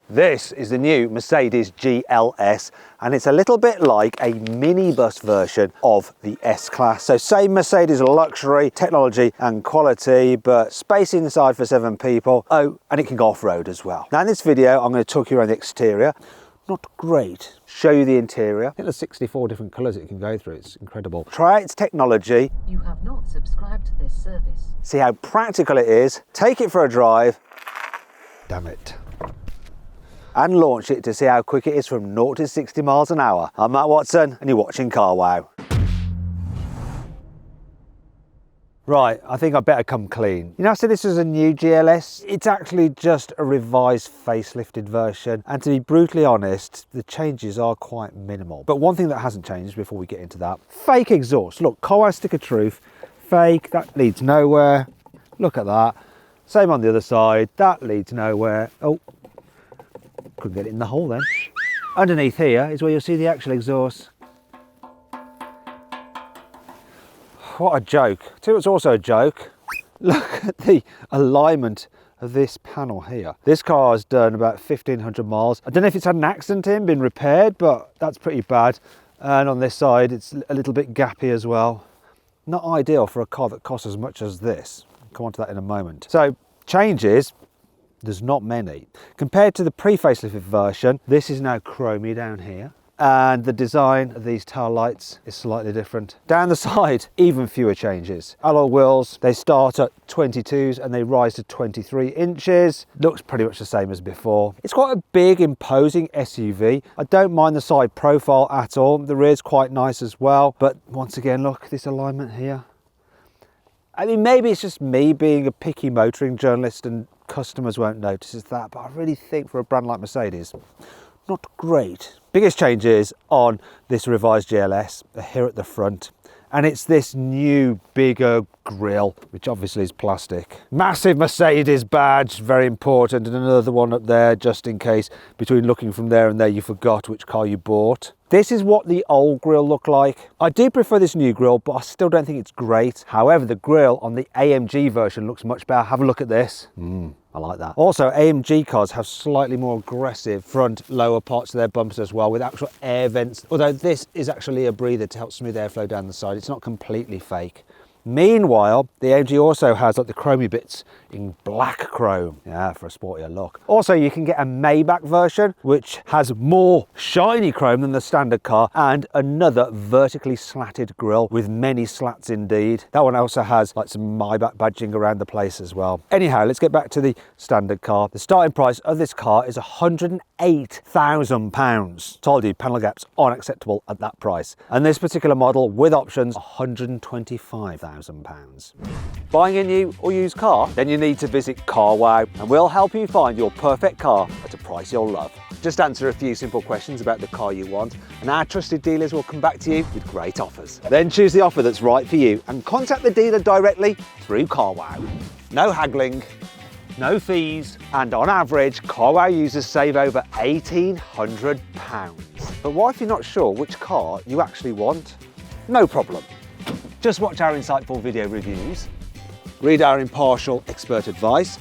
This is the new Mercedes GLS, and it's a little bit like a minibus version of the S-Class. So same Mercedes luxury, technology and quality, but space inside for 7 people. Oh, and it can go off-road as well. Now in this video, I'm going to talk you around the exterior. Not great. Show you the interior. I think there's 64 different colours it can go through. It's incredible. Try its technology. You have not subscribed to this service. See how practical it is. Take it for a drive. Damn it. And launch it to see how quick it is from 0 to 60 miles an hour. I'm Matt Watson and you're watching CarWow. Right, I think I better come clean. You know, I said this is a new GLS. It's actually just a revised facelifted version. And to be brutally honest, the changes are quite minimal. But one thing that hasn't changed before we get into that, fake exhaust. Look, CarWow stick of truth, fake, that leads nowhere. Look at that. Same on the other side, that leads nowhere. Oh. Couldn't get it in the hole then. Underneath here is where you'll see the actual exhaust. What a joke. Tell you what's also a joke. Look at the alignment of this panel here. This car has done about 1,500 miles. I don't know if it's had an accident in, been repaired, but that's pretty bad. And on this side, it's a little bit gappy as well. Not ideal for a car that costs as much as this. I'll come on to that in a moment. So changes. There's not many. Compared to the pre-facelifted version, this is now chromy down here. And the design of these tail lights is slightly different. Down the side, even fewer changes. Alloy wheels, they start at 22s and they rise to 23 inches. Looks pretty much the same as before. It's quite a big, imposing SUV. I don't mind the side profile at all. The rear's quite nice as well. But once again, look, this alignment here. I mean, maybe it's just me being a picky motoring journalist and customers won't notice that, but I really think for a brand like Mercedes, not great. Biggest changes on this revised GLS are here at the front, and it's this new bigger grille, which obviously is plastic. Massive Mercedes badge, very important, and another one up there just in case between looking from there and there you forgot which car you bought. This is what the old grille looked like. I do prefer this new grille, but I still don't think it's great. However, the grille on the AMG version looks much better. Have a look at this. I like that. Also, AMG cars have slightly more aggressive front lower parts of their bumpers as well, with actual air vents, although this is actually a breather to help smooth airflow down the side. It's not completely fake. Meanwhile, the AMG also has like the chromey bits in black chrome, yeah, for a sportier look. Also, you can get a Maybach version, which has more shiny chrome than the standard car, and another vertically slatted grille with many slats indeed. That one also has like some Maybach badging around the place as well. Anyhow, let's get back to the standard car. The starting price of this car is £108,000. Told you, panel gaps aren't acceptable at that price. And this particular model with options, £125,000. Buying a new or used car? Then you need to visit CarWow and we'll help you find your perfect car at a price you'll love. Just answer a few simple questions about the car you want and our trusted dealers will come back to you with great offers. Then choose the offer that's right for you and contact the dealer directly through CarWow. No haggling, no fees, and on average, CarWow users save over £1,800. But what if you're not sure which car you actually want? No problem. Just watch our insightful video reviews, read our impartial expert advice,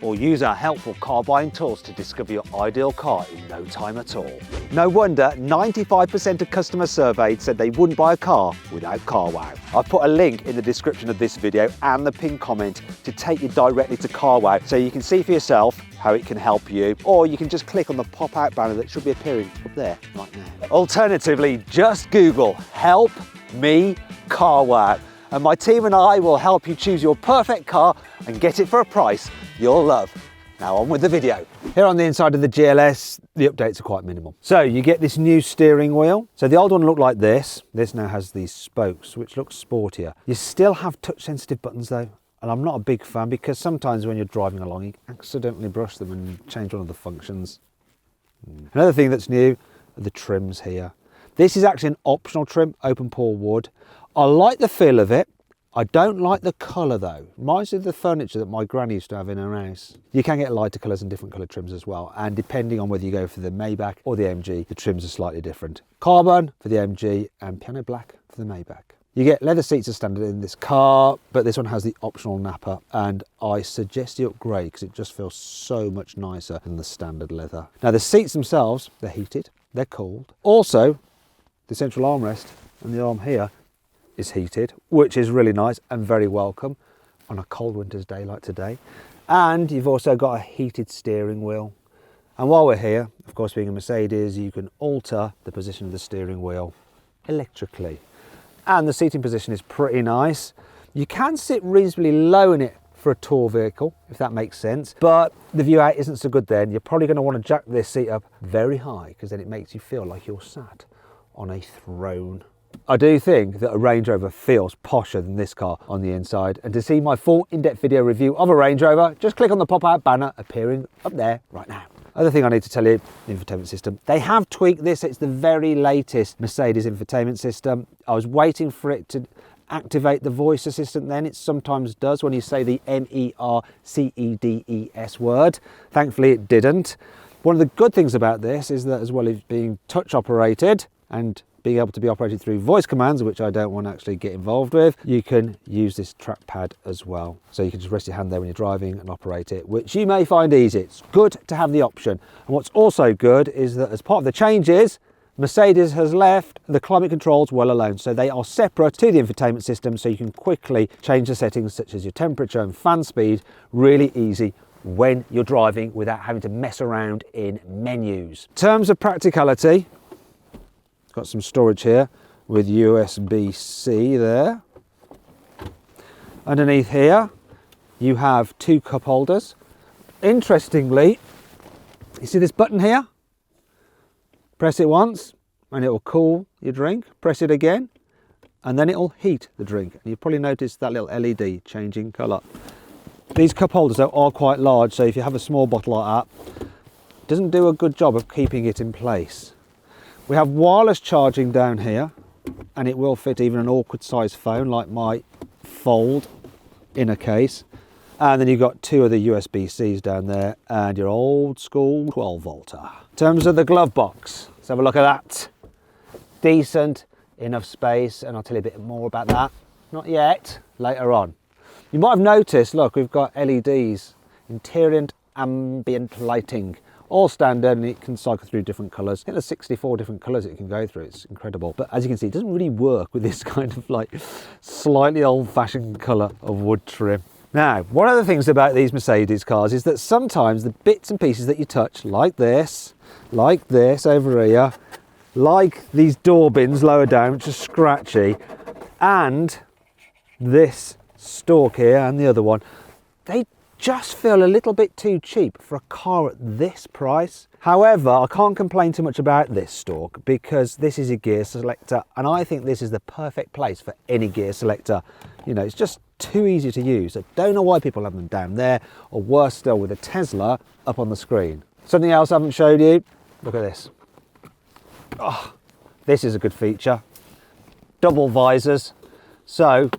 or use our helpful car buying tools to discover your ideal car in no time at all. No wonder 95% of customers surveyed said they wouldn't buy a car without CarWow. I've put a link in the description of this video and the pinned comment to take you directly to CarWow so you can see for yourself how it can help you, or you can just click on the pop-out banner that should be appearing up there right now. Alternatively, just Google "Help Me CarWow" and my team and I will help you choose your perfect car and get it for a price you'll love. Now on with the video. Here on the inside of the GLS, the updates are quite minimal. So you get this new steering wheel. So the old one looked like this. This now has these spokes, which looks sportier. You still have touch sensitive buttons though. And I'm not a big fan because sometimes when you're driving along, you accidentally brush them and change one of the functions. Another thing that's new are the trims here. This is actually an optional trim, open pore wood. I like the feel of it. I don't like the colour though. Reminds me of the furniture that my granny used to have in her house. You can get lighter colours and different colour trims as well. And depending on whether you go for the Maybach or the AMG, the trims are slightly different. Carbon for the AMG and piano black for the Maybach. You get leather seats as standard in this car, but this one has the optional napper, and I suggest you upgrade because it just feels so much nicer than the standard leather. Now the seats themselves, they're heated, they're cooled. Also, the central armrest and the arm here is heated, which is really nice and very welcome on a cold winter's day like today. And you've also got a heated steering wheel. And while we're here, of course, being a Mercedes, you can alter the position of the steering wheel electrically. And the seating position is pretty nice. You can sit reasonably low in it for a tour vehicle, if that makes sense. But the view out isn't so good then. You're probably going to want to jack this seat up very high because then it makes you feel like you're sat on a throne. I do think that a Range Rover feels posher than this car on the inside. And to see my full in-depth video review of a Range Rover, just click on the pop-out banner appearing up there right now. Other thing I need to tell you, the infotainment system. They have tweaked this. It's the very latest Mercedes infotainment system. I was waiting for it to activate the voice assistant then. It sometimes does when you say the MERCEDES word. Thankfully it didn't. One of the good things about this is that as well as being touch operated and being able to be operated through voice commands, which I don't want to actually get involved with, you can use this trackpad as well. So you can just rest your hand there when you're driving and operate it, which you may find easy. It's good to have the option. And what's also good is that as part of the changes, Mercedes has left the climate controls well alone. So they are separate to the infotainment system, so you can quickly change the settings such as your temperature and fan speed, really easy when you're driving without having to mess around in menus. In terms of practicality, got some storage here with USB-C there. Underneath here, you have 2 cup holders. Interestingly, you see this button here? Press it once and it will cool your drink. Press it again and then it will heat the drink. And you've probably noticed that little LED changing colour. These cup holders are quite large, so if you have a small bottle like that, it doesn't do a good job of keeping it in place. We have wireless charging down here, and it will fit even an awkward sized phone like my Fold in a case. And then you've got 2 of the USB-Cs down there and your old school 12 volter. In terms of the glove box, let's have a look at that. Decent, enough space, and I'll tell you a bit more about that. Not yet, later on. You might have noticed, look, we've got LEDs, interior ambient lighting. All standard, and it can cycle through different colours. I think there's 64 different colours it can go through. It's incredible. But as you can see, it doesn't really work with this kind of like slightly old-fashioned colour of wood trim. Now, one of the things about these Mercedes cars is that sometimes the bits and pieces that you touch, like this over here, like these door bins lower down, which are scratchy, and this stalk here and the other one, they just feel a little bit too cheap for a car at this price. However, I can't complain too much about this stalk because this is a gear selector, and I think this is the perfect place for any gear selector. You know, it's just too easy to use. I don't know why people have them down there, or worse still, with a Tesla up on the screen. Something else I haven't showed you, look at this. Oh, this is a good feature. Double visors. So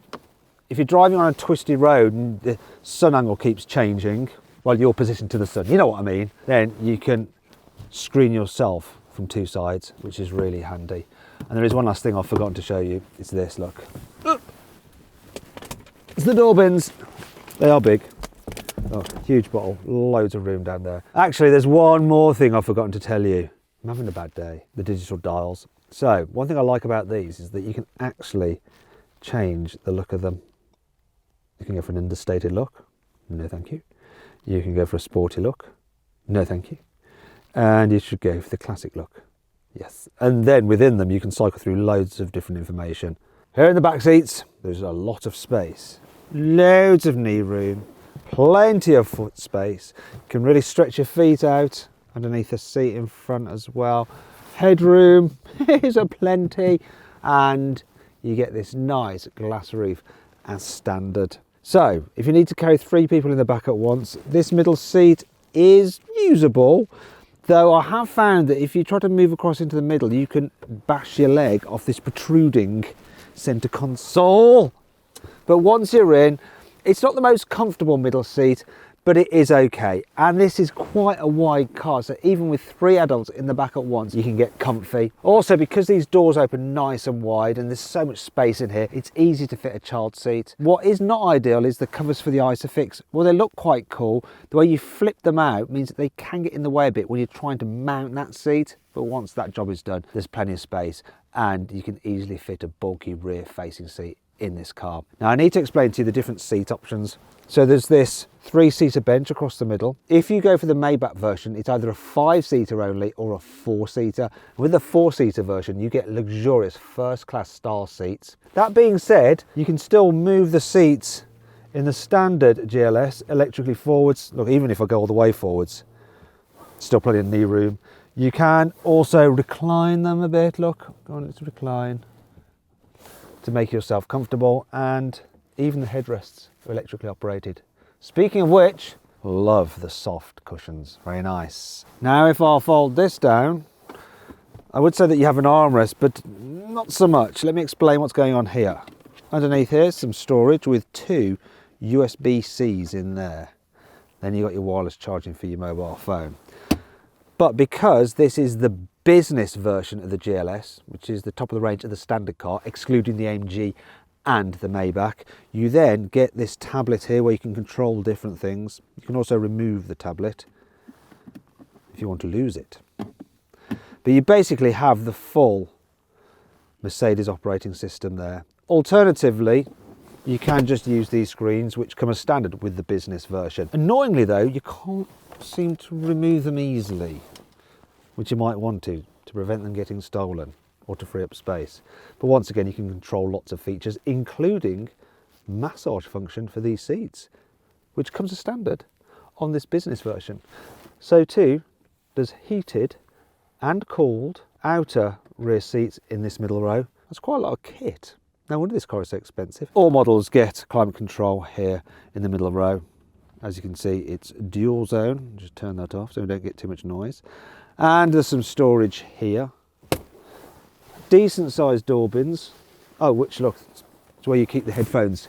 if you're driving on a twisty road and the sun angle keeps changing while you're positioned to the sun, you know what I mean, then you can screen yourself from 2 sides, which is really handy. And there is one last thing I've forgotten to show you. It's this, look. It's the door bins. They are big. Oh, huge bottle, loads of room down there. Actually, there's one more thing I've forgotten to tell you. I'm having a bad day. The digital dials. So, one thing I like about these is that you can actually change the look of them. You can go for an understated look, no thank you. You can go for a sporty look, no thank you. And you should go for the classic look, yes. And then within them you can cycle through loads of different information. Here in the back seats, there's a lot of space. Loads of knee room, plenty of foot space. You can really stretch your feet out underneath the seat in front as well. Headroom is a plenty, and you get this nice glass roof as standard. So if you need to carry 3 people in the back at once, this middle seat is usable, though I have found that if you try to move across into the middle, you can bash your leg off this protruding centre console. But once you're in, it's not the most comfortable middle seat, but it is okay. And this is quite a wide car, so even with 3 adults in the back at once, you can get comfy. Also, because these doors open nice and wide and there's so much space in here, it's easy to fit a child seat. What is not ideal is the covers for the Isofix. Well, they look quite cool. The way you flip them out means that they can get in the way a bit when you're trying to mount that seat, but once that job is done, there's plenty of space and you can easily fit a bulky rear facing seat in this car. Now I need to explain to you the different seat options. So there's this 3-seater bench across the middle. If you go for the Maybach version, it's either a 5-seater only or a 4-seater. With the 4-seater version, you get luxurious first-class style seats. That being said, you can still move the seats in the standard GLS electrically forwards. Look, even if I go all the way forwards, still plenty of knee room. You can also recline them a bit. Look, go on, let's recline to make yourself comfortable, and even the headrests are electrically operated. Speaking of which, love the soft cushions, very nice. Now if I fold this down, I would say that you have an armrest, but not so much. Let me explain what's going on here. Underneath here, some storage with 2 USB-Cs in there. Then you've got your wireless charging for your mobile phone. But because this is the business version of the GLS, which is the top of the range of the standard car, excluding the AMG and the Maybach, you then get this tablet here where you can control different things. You can also remove the tablet if you want to lose it. But you basically have the full Mercedes operating system there. Alternatively, you can just use these screens, which come as standard with the business version. Annoyingly though, you can't seem to remove them easily, which you might want to prevent them getting stolen or to free up space. But once again, you can control lots of features, including massage function for these seats, which comes as standard on this business version. So too does heated and cooled outer rear seats in this middle row. That's quite a lot of kit. No wonder this car is so expensive. All models get climate control here in the middle row. As you can see, it's dual zone. Just turn that off so we don't get too much noise. And there's some storage here. Decent sized door bins. Oh, which look, it's where you keep the headphones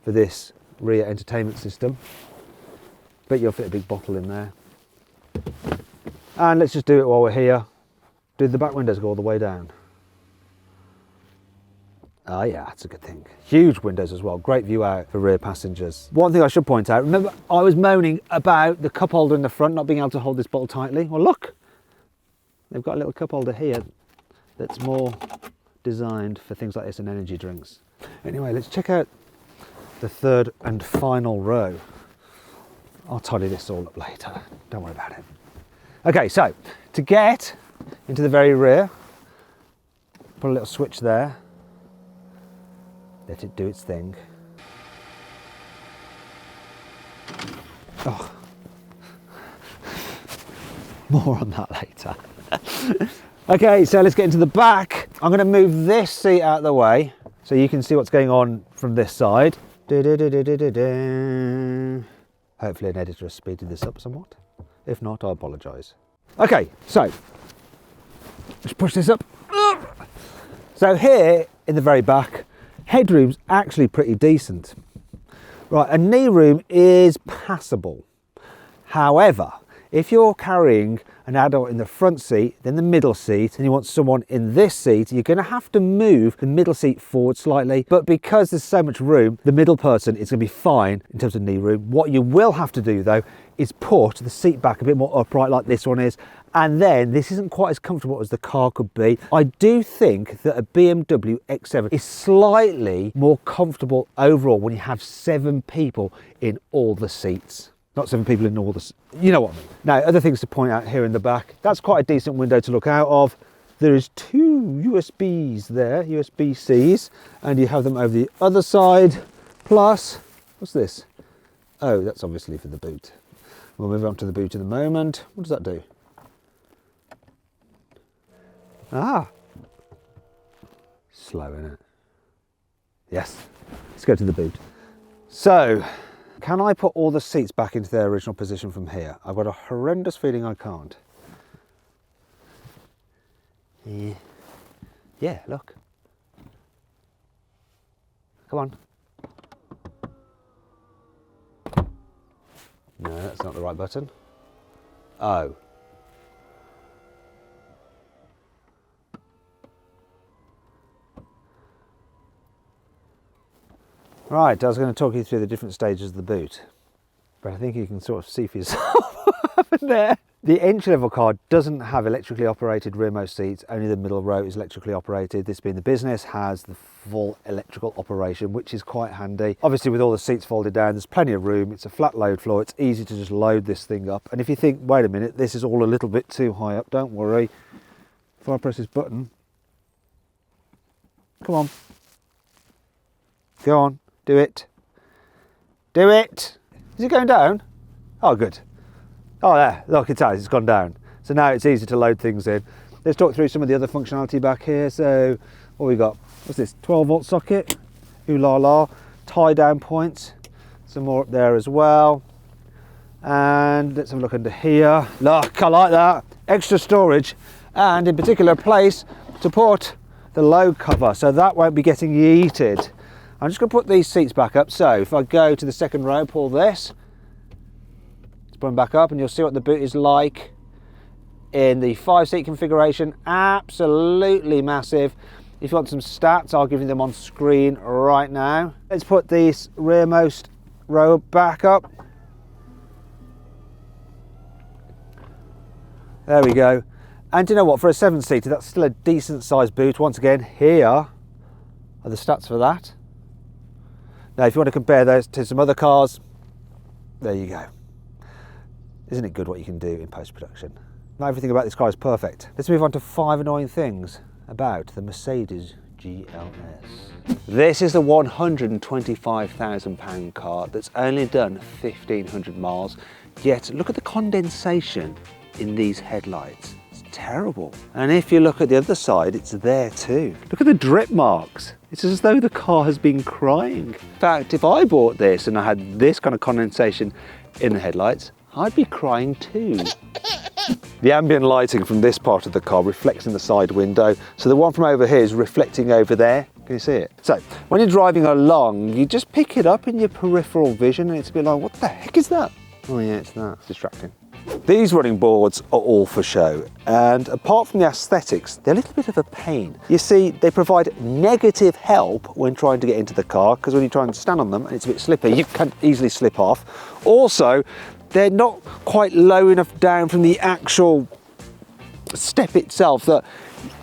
for this rear entertainment system. Bet you'll fit a big bottle in there. And let's just do it while we're here. Do the back windows go all the way down? Oh yeah, that's a good thing. Huge windows as well, great view out for rear passengers. One thing I should point out, remember I was moaning about the cup holder in the front not being able to hold this bottle tightly? Well look, they've got a little cup holder here that's more designed for things like this and energy drinks. Anyway, let's check out the third and final row. I'll tidy this all up later, don't worry about it. Okay, so to get into the very rear, put a little switch there. Let it do its thing. Oh. More on that later. Okay, so let's get into the back. I'm going to move this seat out of the way so you can see what's going on from this side. Hopefully an editor has speeded this up somewhat. If not, I apologise. Okay, so let's push this up. So here in the very back, headroom's actually pretty decent. Right, a knee room is passable. However, if you're carrying an adult in the front seat, then the middle seat, and you want someone in this seat, you're going to have to move the middle seat forward slightly. But because there's so much room, the middle person is going to be fine in terms of knee room. What you will have to do though is put the seat back a bit more upright like this one is. And then this isn't quite as comfortable as the car could be. I do think that a BMW X7 is slightly more comfortable overall when you have 7 people in all the seats. Not 7 people in all the, you know what I mean. Now, other things to point out here in the back. That's quite a decent window to look out of. There is 2 USBs there, USB-Cs, and you have them over the other side. Plus, what's this? Oh, that's obviously for the boot. We'll move on to the boot in a moment. What does that do? Ah, slow, isn't it? Yes, let's go to the boot. So, can I put all the seats back into their original position from here? I've got a horrendous feeling I can't. Yeah, look. Come on. No, that's not the right button. Oh. Right, I was going to talk you through the different stages of the boot, but I think you can sort of see for yourself what happened there. The entry-level car doesn't have electrically operated rearmost seats, only the middle row is electrically operated. This being the business has the full electrical operation, which is quite handy. Obviously with all the seats folded down, there's plenty of room, it's a flat load floor, it's easy to just load this thing up. And if you think, wait a minute, this is all a little bit too high up, don't worry. If I press this button, come on, go on, do it, do it. Is it going down? Oh good. Oh there, look, it's gone down. So now it's easy to load things in. Let's talk through some of the other functionality back here. So what we got? What's this? 12-volt socket. Ooh la la. Tie down points. Some more up there as well. And let's have a look under here. Look, I like that. Extra storage, and in particular a place to put the load cover, so that won't be getting yeeted. I'm just going to put these seats back up. So if I go to the second row, pull this. Put them back up and you'll see what the boot is like in the 5-seat configuration. Absolutely massive. If you want some stats, I'll give you them on screen right now. Let's put this rearmost row back up. There we go. And do you know what, for a 7-seater, that's still a decent sized boot. Once again, here are the stats for that. Now if you want to compare those to some other cars, there you go. Isn't it good what you can do in post-production? Not everything about this car is perfect. Let's move on to 5 annoying things about the Mercedes GLS. This is the £125,000 car that's only done 1,500 miles, yet look at the condensation in these headlights. It's terrible. And if you look at the other side, it's there too. Look at the drip marks. It's as though the car has been crying. In fact, if I bought this and I had this kind of condensation in the headlights, I'd be crying too. The ambient lighting from this part of the car reflects in the side window, so the one from over here is reflecting over there. Can you see it? So when you're driving along, you just pick it up in your peripheral vision and it's a bit like, what the heck is that? Oh yeah, it's that. It's distracting. These running boards are all for show, and apart from the aesthetics, they're a little bit of a pain. You see, they provide negative help when trying to get into the car, because when you try and stand on them and it's a bit slippy, you can easily slip off. Also, they're not quite low enough down from the actual step itself that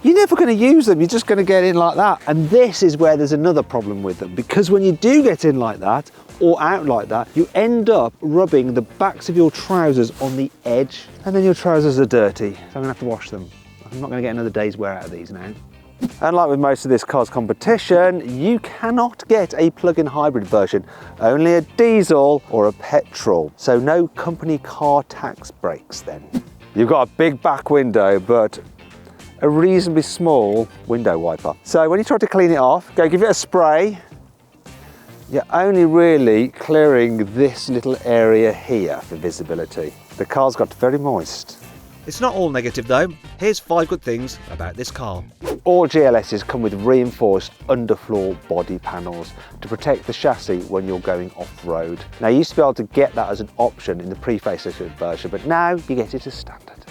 you're never going to use them, you're just going to get in like that. And this is where there's another problem with them, because when you do get in like that or out like that, you end up rubbing the backs of your trousers on the edge, and then your trousers are dirty, so I'm going to have to wash them. I'm not going to get another day's wear out of these now. And like with most of this car's competition, you cannot get a plug-in hybrid version, only a diesel or a petrol, so no company car tax breaks then. You've got a big back window, but a reasonably small window wiper. So when you try to clean it off, go give it a spray. You're only really clearing this little area here for visibility. The car's got very moist. It's not all negative though. Here's 5 good things about this car. All GLSs come with reinforced underfloor body panels to protect the chassis when you're going off-road. Now you used to be able to get that as an option in the pre-facelift version, but now you get it as standard.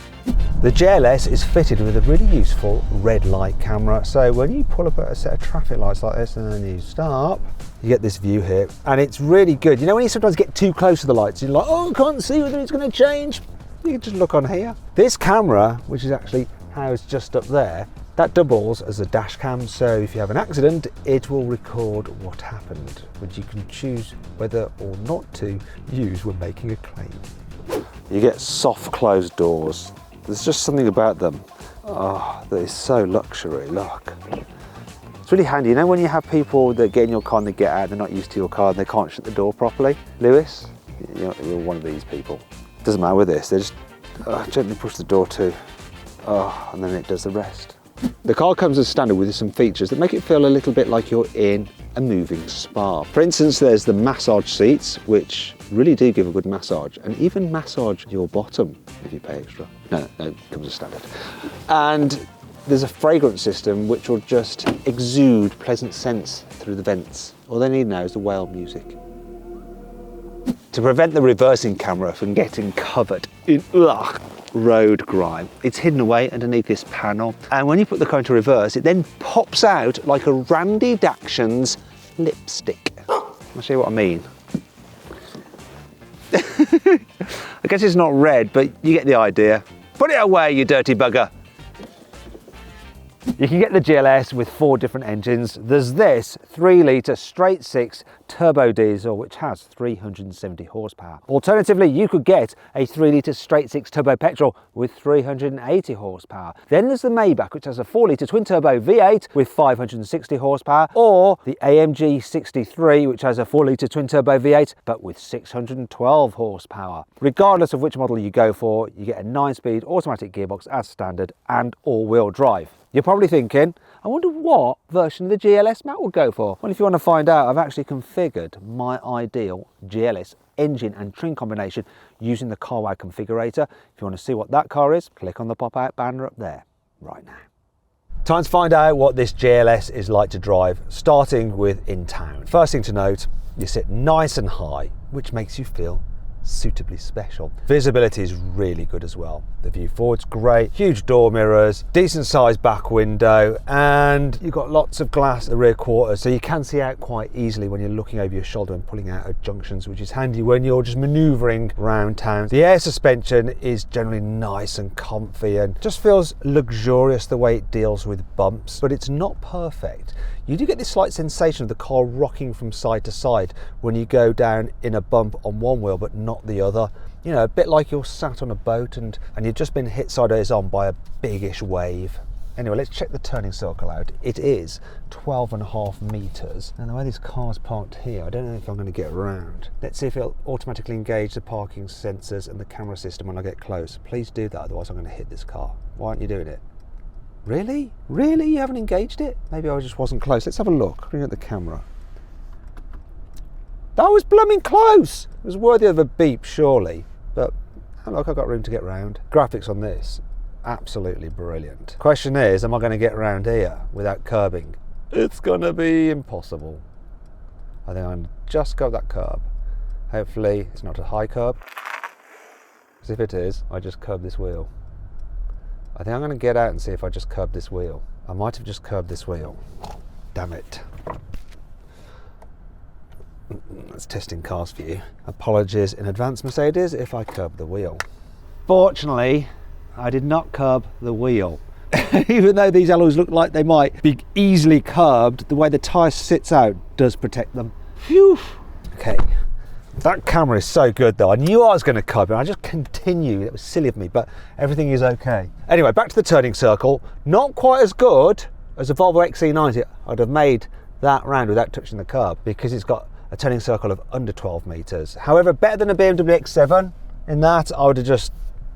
The GLS is fitted with a really useful red light camera, so when you pull up at a set of traffic lights like this and then you stop, you get this view here, and it's really good. You know when you sometimes get too close to the lights, you're like, oh, I can't see whether it's going to change. You can just look on here. This camera, which is actually housed just up there, that doubles as a dash cam, so if you have an accident, it will record what happened, which you can choose whether or not to use when making a claim. You get soft closed doors. There's just something about them. Oh, that is so luxury, look. It's really handy, you know when you have people that get in your car and they get out, they're not used to your car and they can't shut the door properly? Lewis, you're one of these people. Doesn't matter with this, they just gently push the door to, and then it does the rest. The car comes as standard with some features that make it feel a little bit like you're in a moving spa. For instance, there's the massage seats, which really do give a good massage, and even massage your bottom if you pay extra. No, it comes as standard. And there's a fragrance system which will just exude pleasant scents through the vents. All they need now is the whale music. to prevent the reversing camera from getting covered in road grime. It's hidden away underneath this panel, and when you put the car into reverse, it then pops out like a Randy Dachshund's lipstick. I'll show you what I mean. I guess it's not red, but you get the idea. Put it away, you dirty bugger. You can get the GLS with 4 different engines. There's this 3-litre straight 6 turbo diesel, which has 370 horsepower. Alternatively, you could get a 3-litre straight 6 turbo petrol with 380 horsepower. Then there's the Maybach, which has a 4-litre twin turbo V8 with 560 horsepower, or the AMG 63, which has a 4-litre twin turbo V8 but with 612 horsepower. Regardless of which model you go for, you get a 9-speed automatic gearbox as standard and all-wheel drive. You're probably thinking, I wonder what version of the GLS Matt will go for. Well, if you want to find out, I've actually configured my ideal GLS engine and trim combination using the carwow configurator. If you want to see what that car is, click on the pop-out banner up there right now. Time to find out what this GLS is like to drive, starting with in town. First thing to note, you sit nice and high, which makes you feel suitably special. Visibility is really good as well. The view forward's great, huge door mirrors, decent sized back window, and you've got lots of glass at the rear quarters, so you can see out quite easily when you're looking over your shoulder and pulling out of junctions, which is handy when you're just manoeuvring around town. The air suspension is generally nice and comfy and just feels luxurious the way it deals with bumps, but it's not perfect. You do get this slight sensation of the car rocking from side to side when you go down in a bump on one wheel but not the other. You know, a bit like you're sat on a boat and you've just been hit sideways on by a biggish wave. Anyway, let's check the turning circle out. It is 12.5 metres. And the way this car's parked here, I don't know if I'm going to get around. Let's see if it'll automatically engage the parking sensors and the camera system when I get close. Please do that, otherwise I'm going to hit this car. Why aren't you doing it? Really? Really? You haven't engaged it? Maybe I just wasn't close. Let's have a look. Bring up the camera. That was blooming close! It was worthy of a beep, surely. But, oh look, I've got room to get round. Graphics on this, absolutely brilliant. Question is, am I going to get around here without curbing? It's going to be impossible. I think I'm going to just go up that curb. Hopefully it's not a high curb. Because if it is, I just curb this wheel. I think I'm going to get out and see if I just curb this wheel. I might have just curbed this wheel. Damn it. That's testing cars for you. Apologies in advance, Mercedes, if I curb the wheel. Fortunately, I did not curb the wheel. Even though these alloys look like they might be easily curbed, the way the tyre sits out does protect them. Phew. Okay. That camera is so good though. I knew I was going to curb it. I just continued. It was silly of me, but everything is okay. Anyway, back to the turning circle. Not quite as good as a Volvo XC90. I'd have made that round without touching the curb because it's got a turning circle of under 12 metres. However, better than a BMW X7 in that I would have just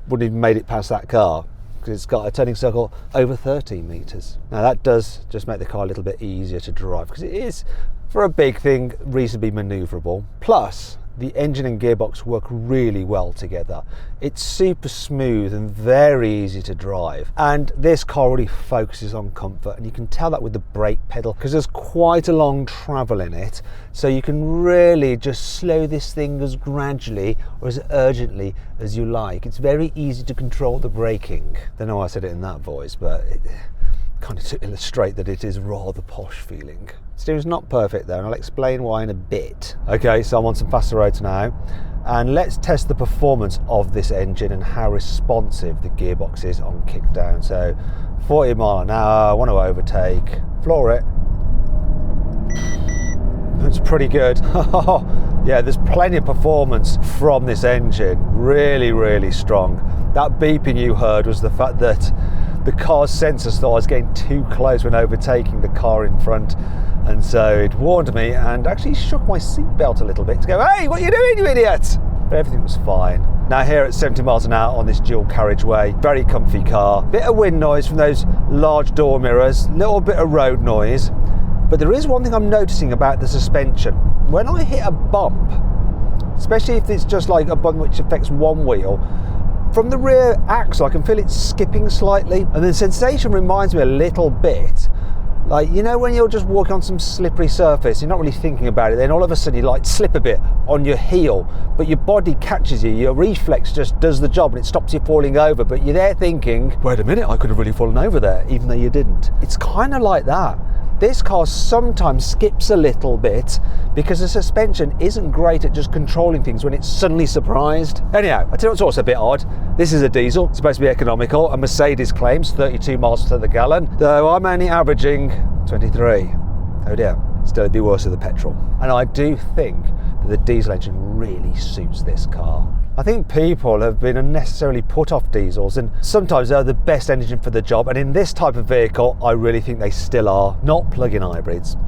wouldn't even made it past that car because it's got a turning circle over 13 metres. Now that does just make the car a little bit easier to drive because it is, for a big thing, reasonably manoeuvrable. Plus, the engine and gearbox work really well together. It's super smooth and very easy to drive. And this car really focuses on comfort, and you can tell that with the brake pedal because there's quite a long travel in it. So you can really just slow this thing as gradually or as urgently as you like. It's very easy to control the braking. Don't know why I said it in that voice, but it kind of to illustrate that it is rather posh feeling. Steering's not perfect though, and I'll explain why in a bit. Okay, so I'm on some faster roads now, and let's test the performance of this engine and how responsive the gearbox is on kickdown. So 40 mile an hour, I want to overtake, floor it. It's pretty good. Yeah, there's plenty of performance from this engine. Really, really strong. That beeping you heard was the fact that the car's sensors thought I was getting too close when overtaking the car in front, and so it warned me and actually shook my seatbelt a little bit to go, hey, what are you doing, you idiot? But everything was fine. Now here at 70 miles an hour on this dual carriageway, very comfy car. Bit of wind noise from those large door mirrors, little bit of road noise. But there is one thing I'm noticing about the suspension. When I hit a bump, especially if it's just like a bump which affects one wheel, from the rear axle I can feel it skipping slightly, and the sensation reminds me a little bit Like, you know when you're just walking on some slippery surface, you're not really thinking about it, then all of a sudden you like slip a bit on your heel, but your body catches you, your reflex just does the job and it stops you falling over, but you're there thinking, wait a minute, I could have really fallen over there, even though you didn't. It's kind of like that. This car sometimes skips a little bit because the suspension isn't great at just controlling things when it's suddenly surprised. Anyhow, I tell you what's also a bit odd. This is a diesel, it's supposed to be economical, and Mercedes claims 32 miles to the gallon, though I'm only averaging 23. Oh dear, still it'd be worse with the petrol. And I do think that the diesel engine really suits this car. I think people have been unnecessarily put off diesels, and sometimes they're the best engine for the job, and in this type of vehicle I really think they still are. Not plug-in hybrids,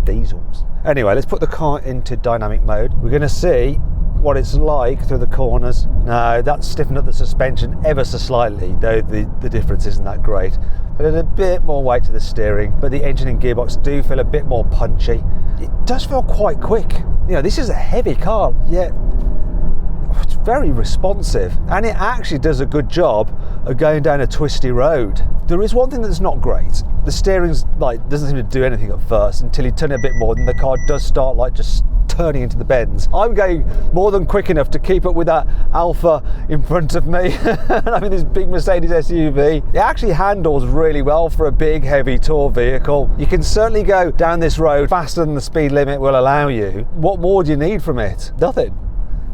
diesels. Anyway, let's put the car into dynamic mode. We're going to see what it's like through the corners. Now that's stiffened up the suspension ever so slightly, though the difference isn't that great. There's a bit more weight to the steering, but the engine and gearbox do feel a bit more punchy. It does feel quite quick. You know, this is a heavy car, yet it's very responsive, and it actually does a good job of going down a twisty road. There is one thing that's not great. The steering's like doesn't seem to do anything at first until you turn it a bit more, then the car does start like just turning into the bends. I'm going more than quick enough to keep up with that Alpha in front of me. I mean, this big Mercedes SUV. It actually handles really well for a big, heavy, tall vehicle. You can certainly go down this road faster than the speed limit will allow you. What more do you need from it? Nothing.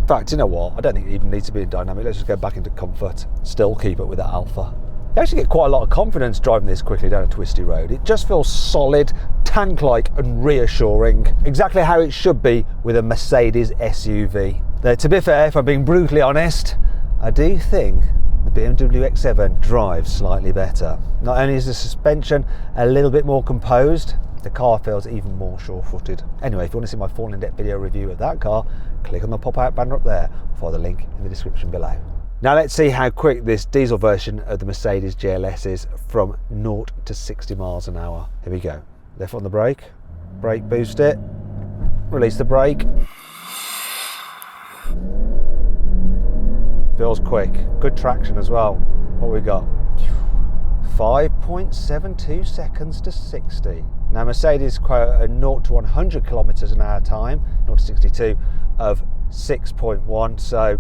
In fact, you know what? I don't think it even needs to be in dynamic. Let's just go back into comfort. Still keep up with that Alpha. You actually get quite a lot of confidence driving this quickly down a twisty road. It just feels solid, tank-like and reassuring. Exactly how it should be with a Mercedes SUV. Though to be fair, if I'm being brutally honest, I do think the BMW X7 drives slightly better. Not only is the suspension a little bit more composed, the car feels even more sure-footed. Anyway, if you want to see my full in-depth video review of that car, click on the pop-out banner up there or follow the link in the description below. Now let's see how quick this diesel version of the Mercedes GLS is from 0 to 60 miles an hour. Here we go. Left foot on the brake, boost it, release the brake. Feels quick, good traction as well. What we got? 5.72 seconds to 60. Now Mercedes quote a 0 to 100 kilometers an hour time, 0 to 62 of 6.1, so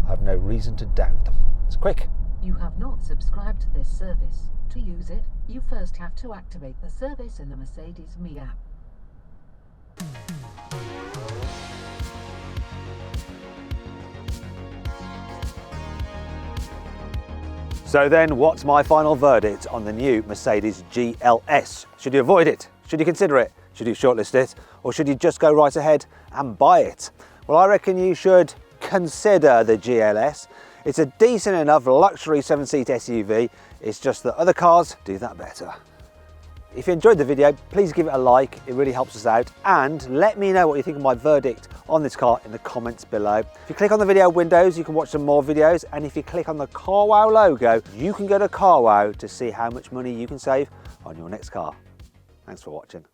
I have no reason to doubt them. It's quick. You have not subscribed to this service. To use it, you first have to activate the service in the Mercedes Me app. So then, what's my final verdict on the new Mercedes GLS? Should you avoid it? Should you consider it? Should you shortlist it? Or should you just go right ahead and buy it? Well, I reckon you should consider the GLS. It's a decent enough luxury 7-seat SUV. It's just that other cars do that better. If you enjoyed the video, please give it a like. It really helps us out. And let me know what you think of my verdict on this car in the comments below. If you click on the video windows, you can watch some more videos. And if you click on the CarWow logo, you can go to CarWow to see how much money you can save on your next car. Thanks for watching.